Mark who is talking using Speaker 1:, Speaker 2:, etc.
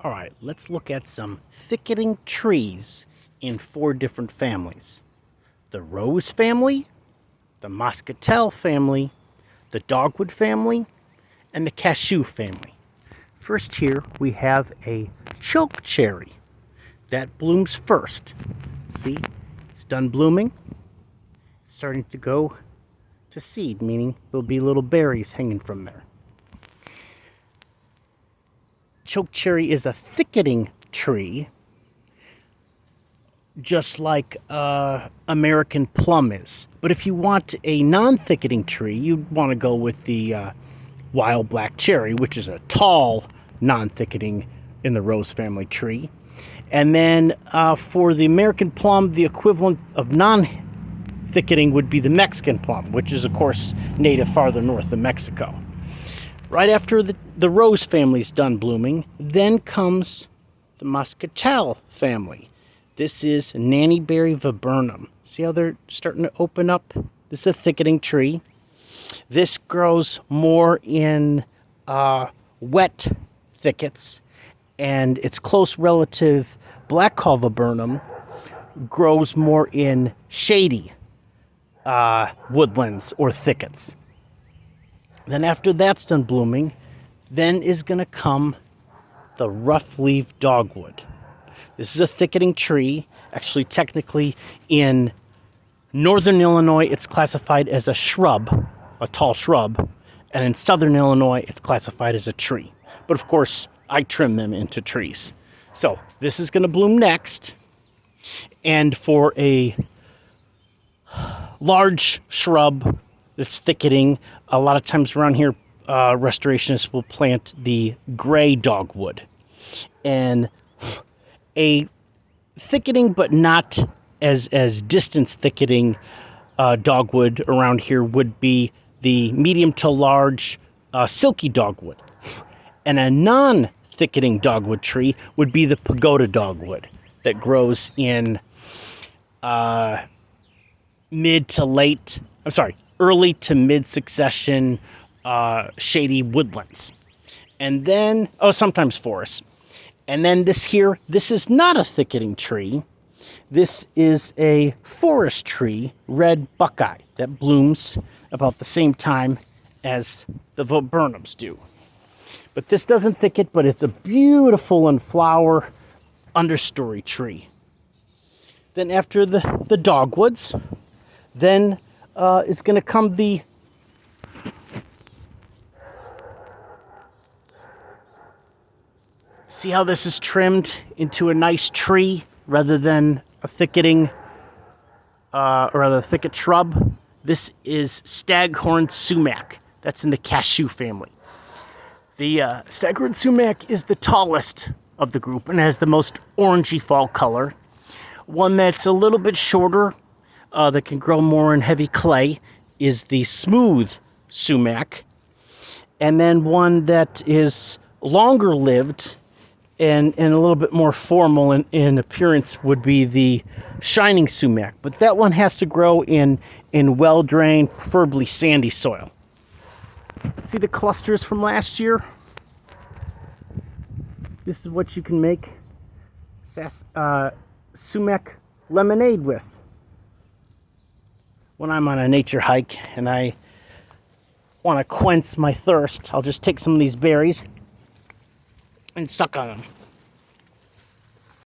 Speaker 1: All right, let's look at some thicketing trees in 4 different families. The rose family, the muscatel family, the dogwood family, and the cashew family. First here we have a choke cherry that blooms first. See, it's done blooming. It's starting to go to seed, meaning there'll be little berries hanging from there. Choke cherry is a thicketing tree, just like American plum is. But if you want a non-thicketing tree, you'd want to go with the wild black cherry, which is a tall non-thicketing in the rose family tree. And then for the American plum, the equivalent of non-thicketing would be the Mexican plum, which is, of course, native farther north of Mexico. Right after the rose family is done blooming, then comes the muscatel family. This is Nannyberry viburnum. See how they're starting to open up? This is a thicketing tree. This grows more in wet thickets, and its close relative blackcall viburnum grows more in shady woodlands or thickets. Then after that's done blooming, then is going to come the rough-leaf dogwood. This is a thicketing tree. Actually, technically, in northern Illinois, it's classified as a shrub, a tall shrub. And in southern Illinois, it's classified as a tree. But of course, I trim them into trees. So this is going to bloom next. And for a large shrub that's thicketing, a lot of times around here, restorationists will plant the gray dogwood. And a thicketing, but not as distance thicketing dogwood around here would be the medium to large silky dogwood. And a non-thicketing dogwood tree would be the pagoda dogwood that grows in early to mid-succession shady woodlands. And then, sometimes forests. And then this is not a thicketing tree. This is a forest tree, red buckeye, that blooms about the same time as the viburnums do. But this doesn't thicket, but it's a beautiful and flower understory tree. Then after the dogwoods, then is going to come the see how this is trimmed into a nice tree rather than a thicketing or rather a thicket shrub. This is staghorn sumac. That's in the cashew family. The staghorn sumac is the tallest of the group and has the most orangey fall color. One that's a little bit shorter, that can grow more in heavy clay, is the smooth sumac. And then one that is longer lived and a little bit more formal in appearance would be the shining sumac. But that one has to grow in well-drained, preferably sandy soil. See the clusters from last year? This is what you can make sumac lemonade with. When I'm on a nature hike and I want to quench my thirst, I'll just take some of these berries and suck on them.